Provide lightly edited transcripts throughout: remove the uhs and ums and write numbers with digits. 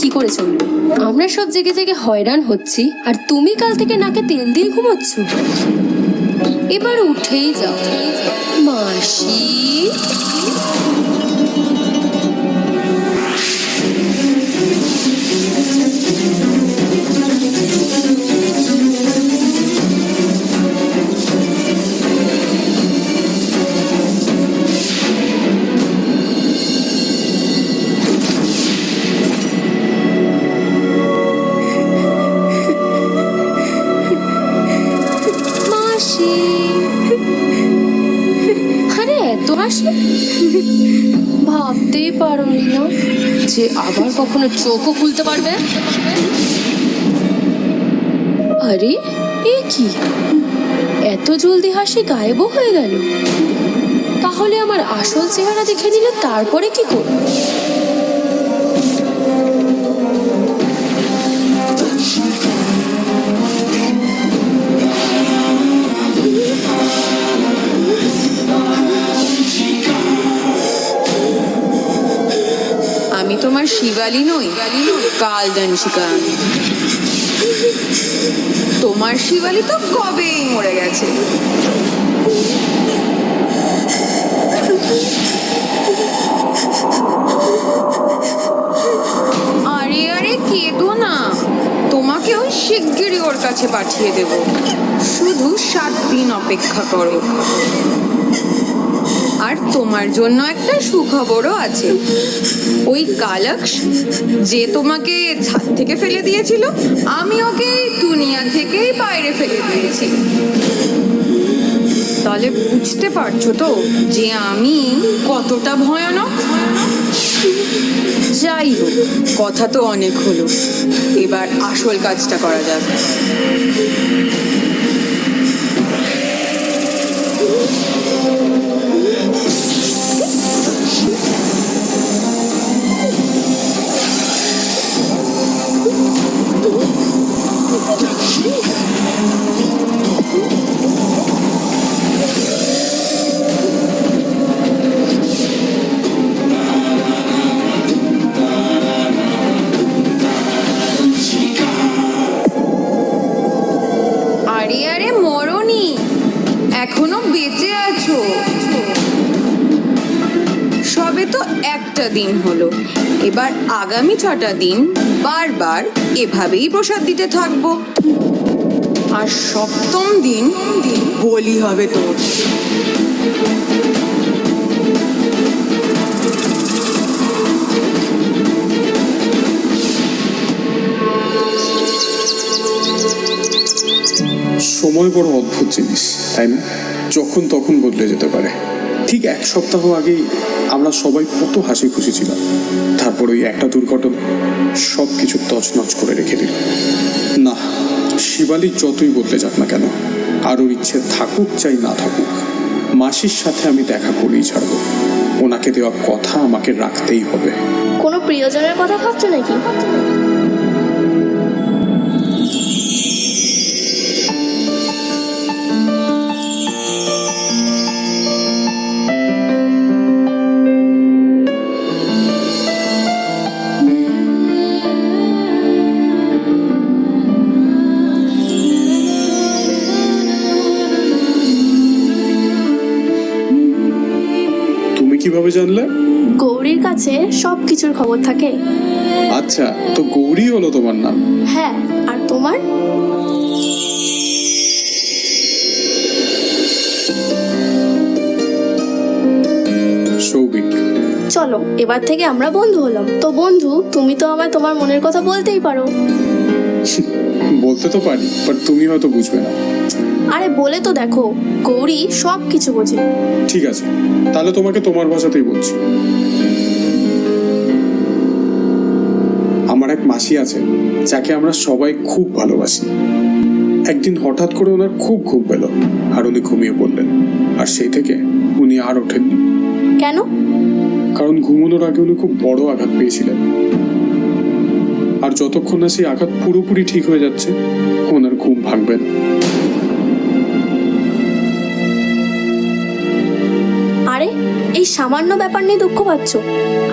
কি করে চলবে? আমরা সব জেগে জেগে হয়রান হচ্ছি, আর তুমি কাল থেকে নাকে তেল দিয়ে ঘুমোচ্ছ। এবার উঠেই যাও মাসি। ভাবতেই পারোনি না যে আবার কখনো চোখও খুলতে পারবে। আরে এ কি, এত জলদি হাসি গায়েবও হয়ে গেল? তাহলে আমার আসল চেহারা দেখে নিলে তারপরে কি করব? আমি তোমার শিবালী নই, কালদংশিকা। তোমার শিবালী তো কবেই মরে গেছে। আরে আরে কেঁদো না, তোমাকেও শিগগিরই ওর কাছে পাঠিয়ে দেব। শুধু 7 দিন অপেক্ষা করো। আর তোমার জন্য একটা সুখবরও আছে। ওই কালক্ষ যে তোমাকে ছাদ থেকে ফেলে দিয়েছিল, আমি ওকে দুনিয়া থেকেই বাইরে ফেলে দিয়েছি। তাহলে বুঝতে পারছো তো যে আমি কতটা ভয়ানক। যাই হোক, কথা তো অনেক হলো, এবার আসল কাজটা করা যাক। এখনো বেঁচে আছো। সবে তো একটা দিন হলো, এবার আগামী 6টা দিন বারবার এভাবেই প্রসাদ দিতে থাকবো। আর 7ম দিন বলি হবে তোর। সময় বড় অদ্ভুত জিনিস, তাই না? যখন তখন বদলে যেতে পারে। ঠিক 1 সপ্তাহ আগেই আমরা সবাই কত হাসি খুশি ছিলাম, তারপর ওই একটা দুর্ঘটনা সব কিছু তছনছ করে রেখে দিল। না, শিবালী যতই বদলে যাক না কেন, আর ওর ইচ্ছে থাকুক চাই না থাকুক, মাসির সাথে আমি দেখা করেই ছাড়বো। ওনাকে দেওয়া কথা আমাকে রাখতেই হবে। কোনো প্রিয়জনের কথা ভাবছো নাকি? কিভাবে জানলে? গৌরীর কাছে সবকিছুর খবর থাকে। আচ্ছা, তো গৌরী হলো তোমার নাম? হ্যাঁ, আর তোমার? সৌভিক। চলো, এবার থেকে আমরা বন্ধু হলাম। তো বন্ধু, তুমি তো আমায় তোমার মনের কথা বলতেই পারো। বলতে তো পারি, বাট তুমি হয়তো বুঝবে না। আরে বলে তো দেখো, গৌরী সব কিছু বোঝে। ঠিক আছে, তাহলে তোমাকে তোমার ভাষাতেই বলছি। আমার এক মাসি আছে যাকে আমরা সবাই খুব ভালোবাসি। একদিন হঠাৎ করে ওনার খুব ঘুম পেল, আর উনি ঘুমিয়ে পড়লেন। আর সেই থেকে উনি আর ওঠেননি। কেন? কারণ ঘুমানোর আগে উনি খুব বড় আঘাত পেয়েছিলেন, আর যতক্ষণ না সেই আঘাত পুরোপুরি ঠিক হয়ে যাচ্ছে ওনার ঘুম ভাঙবে না। আরে এই সামান্য ব্যাপার নিয়ে দুঃখ পাচ্ছ?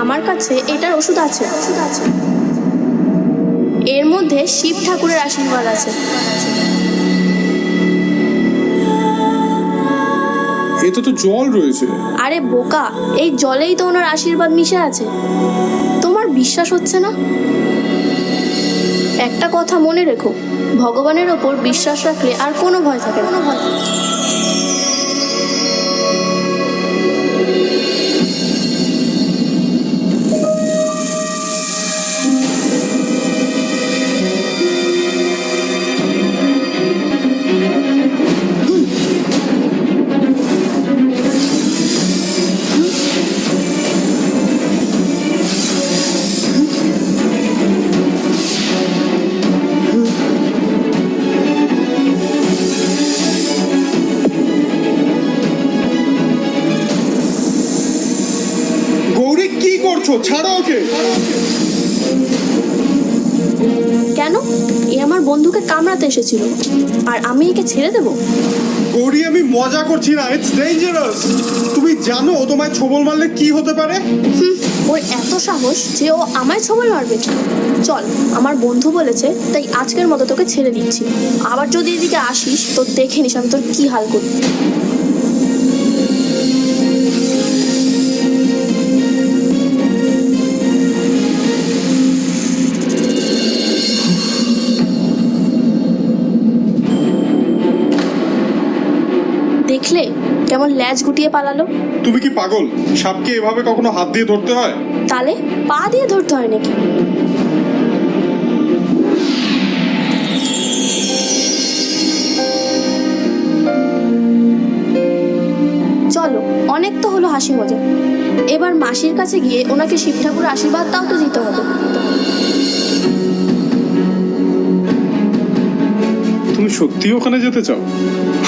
আমার কাছে এটার ওষুধ আছে। এর মধ্যে শিব ঠাকুরের আশীর্বাদ আছে। এতে তো জল রয়েছে। আরে বোকা, এই জলেই তো ওনার আশীর্বাদ মিশে আছে। তোমার বিশ্বাস হচ্ছে না? একটা কথা মনে রেখো, ভগবানের ওপর বিশ্বাস রাখলে আর কোনো ভয় থাকে না। গৌরী কি করছো? ছাড়ো ওকে। কেন? এ আমার বন্ধুকে কামড়াতে এসেছিল, আর আমি একে ছেড়ে দেবো? গৌরী, আমি মজা করছি না, ইটস ডেঞ্জারাস। তুমি জানো ও তোমায় ছোবল মারলে কি হতে পারে? ওর এত সাহস যে ও আমায় ছোবল মারবে? চল, আমার বন্ধু বলেছে তাই আজকের মতো তোকে ছেড়ে দিচ্ছি। আবার যদি এদিকে আসিস তো দেখে নিস আমি তোর কি হাল করি। দেখলে কেমন ল্যাজ গুটিয়ে পালালো? তুমি কি পাগল? সাপকে এভাবে কখনো হাত দিয়ে ধরতে হয়? তালে পা দিয়ে ধরতে হয় নাকি? চলো, অনেক তো হলো হাসি মজা। এবার মাসির কাছে গিয়ে ওনাকে শিব ঠাকুরের আশীর্বাদটাও তো দিতে হবে। তুমি সত্যি ওখানে যেতে চাও?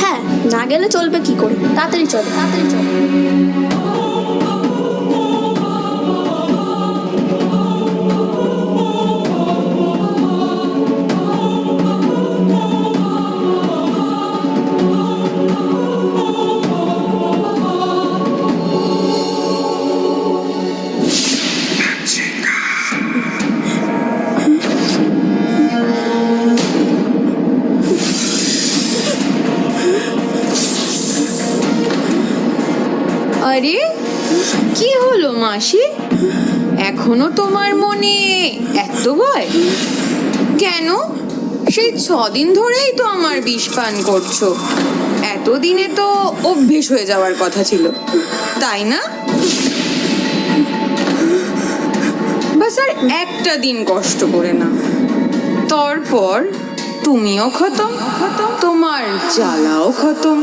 হ্যাঁ, না গেলে চলবে কি করে? তাড়াতাড়ি চলো, তাড়াতাড়ি চলো। আরে কি হলো মাসি, এখনো তোমার মনে এত ভয় কেন? সেই 6 দিন ধরেই তো আমার বিষ পান করছো, এতদিনে তো অভ্যেস হয়ে যাওয়ার কথা ছিল, তাই না? বাস আর একটা দিন কষ্ট করে না, তারপর তুমিও খতম, তোমার জ্বালাও খতম।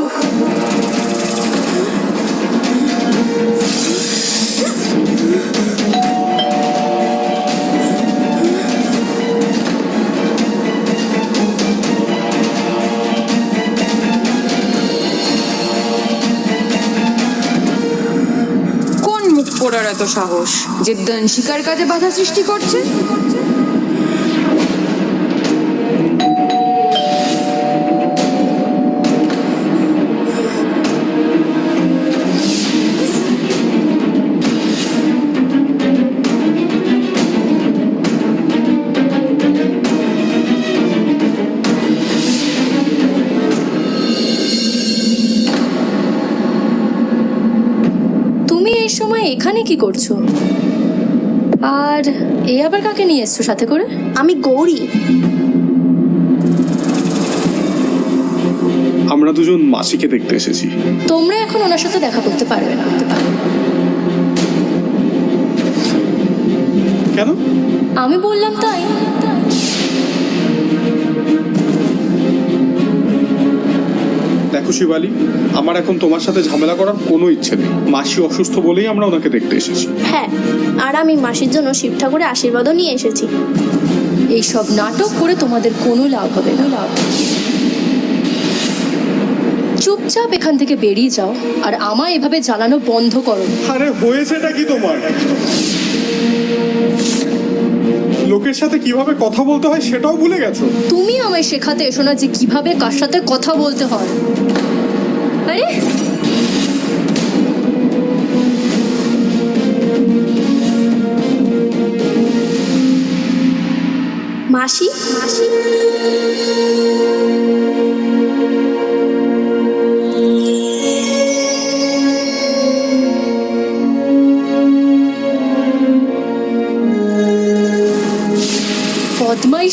পোড়ার এত সাহস যে দংশিকার কাজে বাধা সৃষ্টি করছে? এই সময় এখানে কি করছো? আর এ আবার কাকে নিয়ে এসছো সাথে করে? আমি গৌরী। আমরা দুজন মাসিকে দেখতে এসেছি। তোমরা এখন ওনার সাথে দেখা করতে পারবে না। কেন? আমি বললাম তাই। দেখো শিবালী, আমার এখন তোমার সাথে ঝামেলা করার কোনো ইচ্ছে নেই। মাসি অসুস্থ বলেই আমরা ওনাকে দেখতে এসেছি। হ্যাঁ, আর আমি মাসির জন্য শিব ঠাকুরের আশীর্বাদও নিয়ে এসেছি। এইসব নাটক করে তোমাদের কোনো লাভ হবে না। চুপচাপ এখান থেকে বেরিয়ে যাও আর আমায় এভাবে জ্বালানো বন্ধ করো। আরে হয়েছেটা কি তোমার? লোকের সাথে কিভাবে কথা বলতে হয় সেটাও ভুলে গেছো? তুমি আমায় শেখাতে এসো না যে কিভাবে কার সাথে কথা বলতে হয়। আরে মাসি,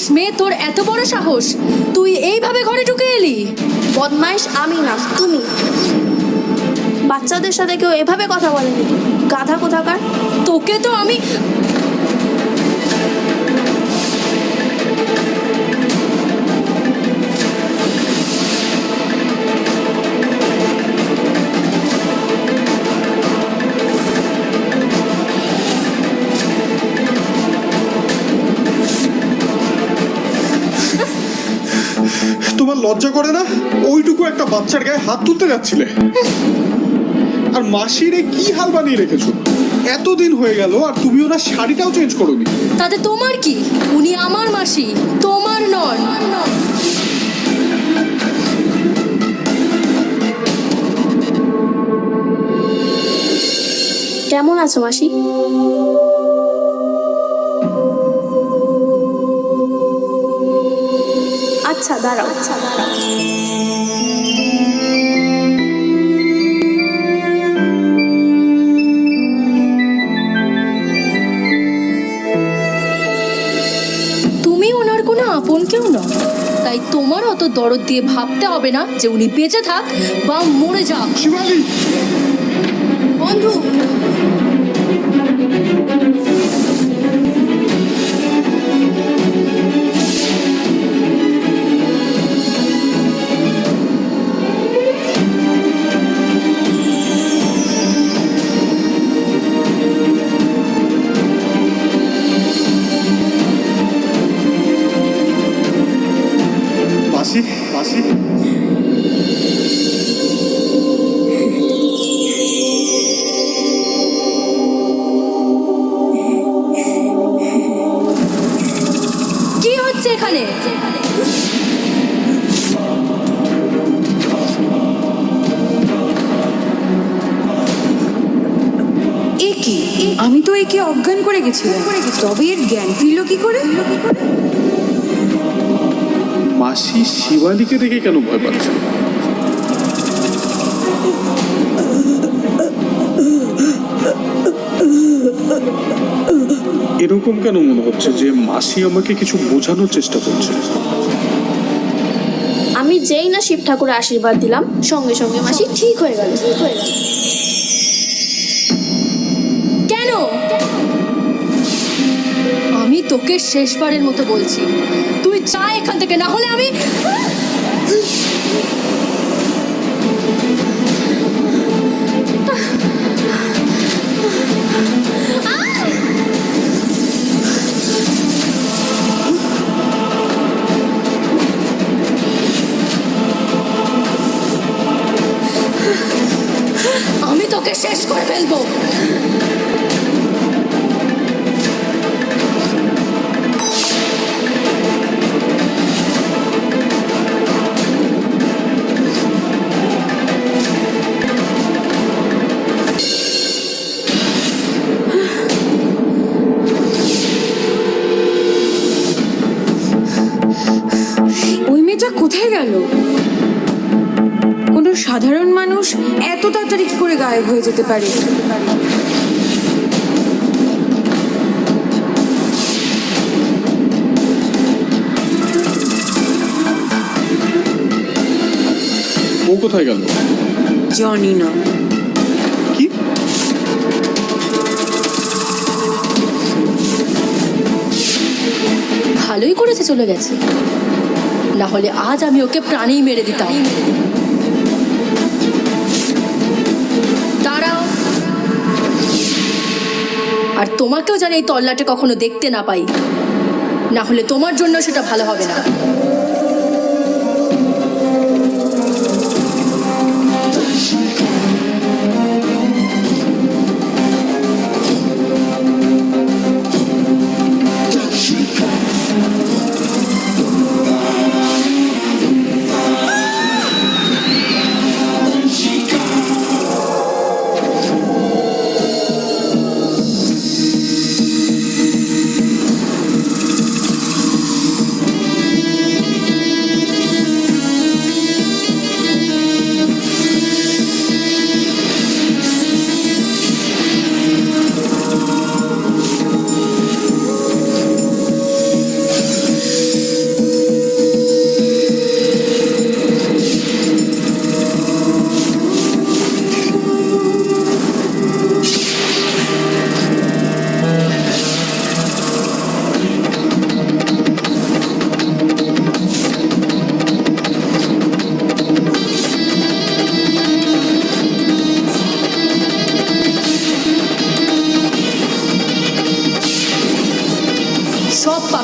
বদমাইশ মেয়ে, তোর এত বড় সাহস, তুই এইভাবে ঘরে ঢুকে এলি? বদমাইশ আমি না, তুমি। বাচ্চাদের সাথে কেউ এভাবে কথা বলেনি, গাধা কোথাকার। তোকে তো আমি তোমার লজ্জা করে না? ওইটুকু একটা বাচ্চার গায়ে হাত তুলতে যাচ্ছিলে। আর মাসিরে কি হাল বানিয়ে রেখেছো? এতদিন হয়ে গেল আর তুমি ওনার শাড়িটাও চেঞ্জ করোনি। তাতে তোমার কি? উনি আমার মাসি, তোমার নন। কেমন আছো মাসি? আচ্ছা দাঁড়াও। তুমি ওনার কোনো আপন কেউ নও, তাই তোমার অত দরদ দিয়ে ভাবতে হবে না যে উনি বেঁচে থাক বা মরে যাক। শিবানী, বন্ধু, মাসি মাসি, কি হচ্ছে এখানে? এ কি? আমি তো একে অজ্ঞান করে গেছিলাম, তবে এর জ্ঞান ফিরল কি করে? মাসি শিবানীকে দেখে কেন ভয় পাচ্ছ? এরকম কেন মনে হচ্ছে যে মাসি আমাকে কিছু বোঝানোর চেষ্টা করছে? আমি যেই না শিব ঠাকুরের আশীর্বাদ দিলাম, সঙ্গে সঙ্গে মাসি ঠিক হয়ে গেল। কেন? আমি তোকে শেষবারের মতো বলছি, তুই যা এখান থেকে, না হলে আমি তোকে শেষ করে ফেলবো। ওই মেয়েটা কোথায় গেল? কোনো সাধারণ মানুষ এত তাড়াতাড়ি কি করে গায়েব হয়ে যেতে পারে? ও কোথায় গেল? জানি না। কি? ভালোই করেছে চলে গেছে, না হলে আজ আমি ওকে প্রাণেই মেরে দিতাম। দাঁড়াও, আর তোমাকেও জানি এই তল্লাটে কখনো দেখতে না পাই, না হলে তোমার জন্য সেটা ভালো হবে না।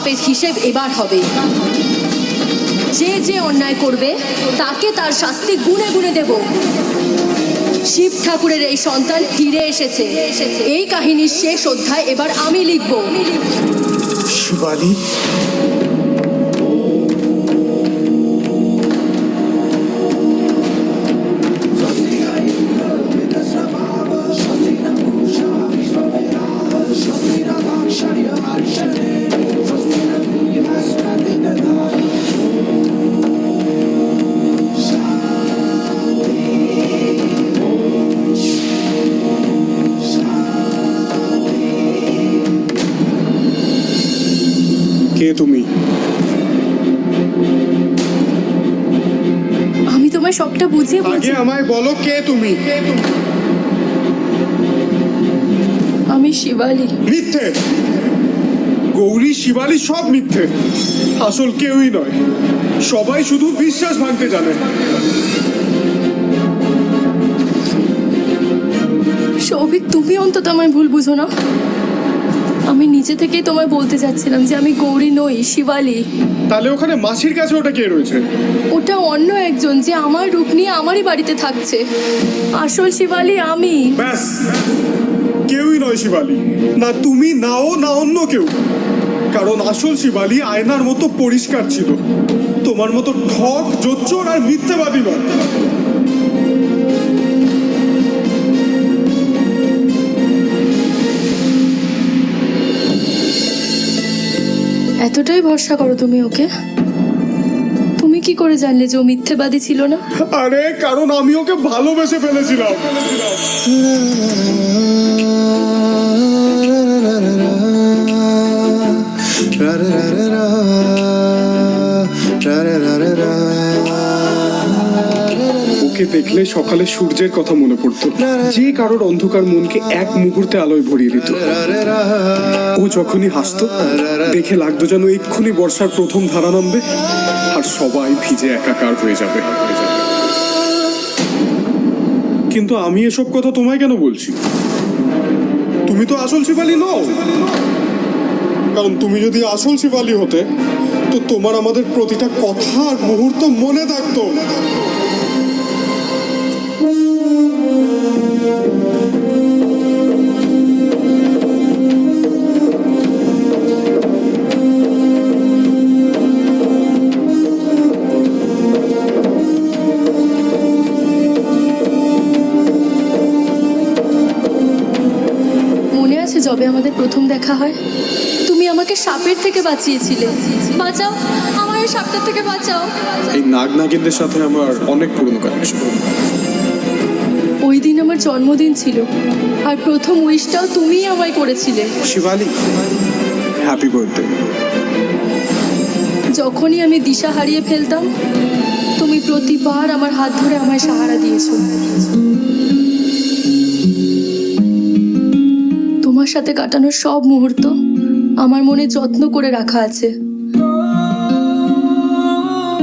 পাপের হিসেব এবার হবে। যে যে অন্যায় করবে তাকে তার শাস্তি গুণে গুণে দেব। শিব ঠাকুরের এই সন্তান ফিরে এসেছে। এই কাহিনীর শেষ অধ্যায় এবার আমি লিখব। শিবানী, কে তুমি? আমি তোমায় সবটা বুঝিয়ে বলছি। আগে আমায় বলো কে তুমি? আমি শিবালী। মিথ্যে! গৌরী, শিবালী সব মিথ্যে। আসল কেউই নয়। সবাই শুধু বিশ্বাস ভাঙতে জানে। সৌভিক, তুমি অন্তত আমায় ভুল বুঝো না। আমি নিজে থেকেই তোমায় বলতে যাচ্ছিলাম যে আমি গৌরী নই, শিবালী। তাহলে ওখানে মাসির কাছে ওটা কে রয়েছে? ওটা অন্য একজন যে আমার রূপ নিয়ে আমারই বাড়িতে থাকছে। আসল শিবালী আমি। ব্যাস, কেউই নয় শিবালী। না তুমি, নাও না অন্য কেউ। কারণ আসল শিবালী আয়নার মতো পরিষ্কার ছিল। তোমার মতো ঠক, জোচ্চোর আর মিথ্যাবাদী নয়। এতটাই ভরসা করো তুমি ওকে? তুমি কি করে জানলে যে ও মিথ্যেবাদী ছিল না? আরে কারণ আমি ওকে ভালোবেসে ফেলেছিলাম। ওকে দেখলে সকালে সূর্যের কথা মনে পড়তো, যে কারোর অন্ধকার মনকে এক মুহূর্তে আলোয় ভরিয়ে দিত। ও যখনই হাসতো দেখে লাগতো যেন এক্ষুনি বর্ষার প্রথম ধারা নামবে আর সবাই ভিজে একাকার হয়ে যাবে। কিন্তু আমি এসব কথা তোমায় কেন বলছি? তুমি তো আসল শিবালী নও। কারণ তুমি যদি আসল শিবালী হতে তো তোমার আমাদের প্রতিটা কথা আর মুহূর্ত মনে থাকতো। মনে আছে যবে আমাদের প্রথম দেখা হয়, তুমি আমাকে সাপের থেকে বাঁচিয়েছিলে। বাঁচাও, আমার এই সাপটার থেকে বাঁচাও। এই নাগ নাগিনদের সাথে আমার অনেক পুরনো কানেকশন। ওই দিন আমার জন্মদিন ছিল আর প্রথম উইশটাও তুমিই আমায় করেছিলে। শিবালী, হ্যাপি বার্থডে। যখনই আমি দিশা হারিয়ে ফেলতাম তুমি প্রতিবার আমার হাত ধরে আমায় সাহারা দিয়েছো। তোমার সাথে কাটানোর সব মুহূর্ত আমার মনে যত্ন করে রাখা আছে,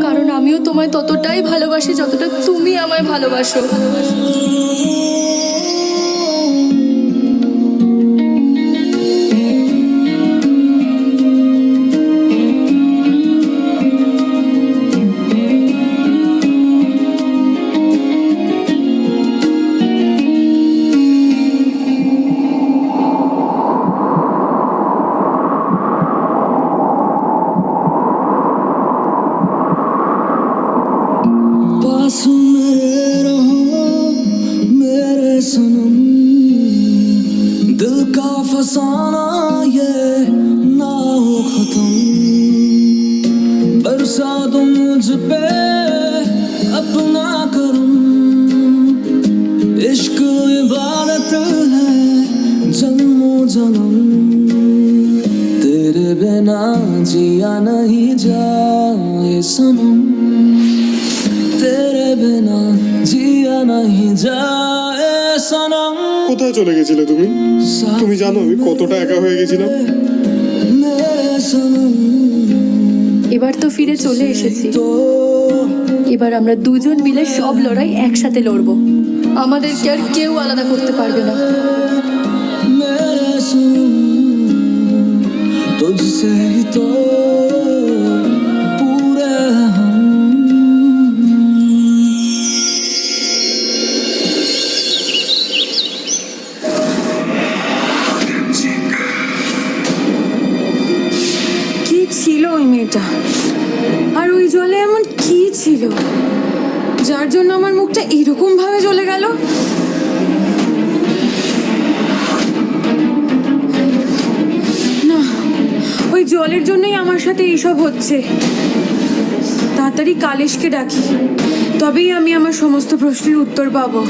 কারণ আমিও তোমায় ততটাই ভালোবাসি যতটা তুমি আমায় ভালোবাসো। पास मेरे रहो मेरे सनम, दिल का फसाना ये ना हो खत्म। बरसा दो मुझ पे अपना करम, इश्क इबादत है जन्मों जन्म। तेरे बिना जिया नहीं जाए सनम, तेरे बिना जिया नहीं जाए सनम। কোথায় চলে গেছিলে তুমি? তুমি জানো আমি কতটা একা হয়ে গেছিলাম। मेरे सनम এবার তো ফিরে চলে এসেছি। तो এবার আমরা দুজন মিলে সব লড়াই একসাথে লড়বো। আমাদেরকে আর কেউ আলাদা করতে পারবে না। मेरे सनम तुझसे ही तो पूरे हम। কি ছিল ওই মেয়েটা, আর ওই জলে এমন কি ছিল যার জন্য আমার মুখটা এরকম ভাবে জ্বলে গেল? না, ওই জলের জন্যই আমার সাথে এইসব হচ্ছে। তাড়াতাড়ি কালেশকে ডাকি, তবেই আমি আমার সমস্ত প্রশ্নের উত্তর পাবো।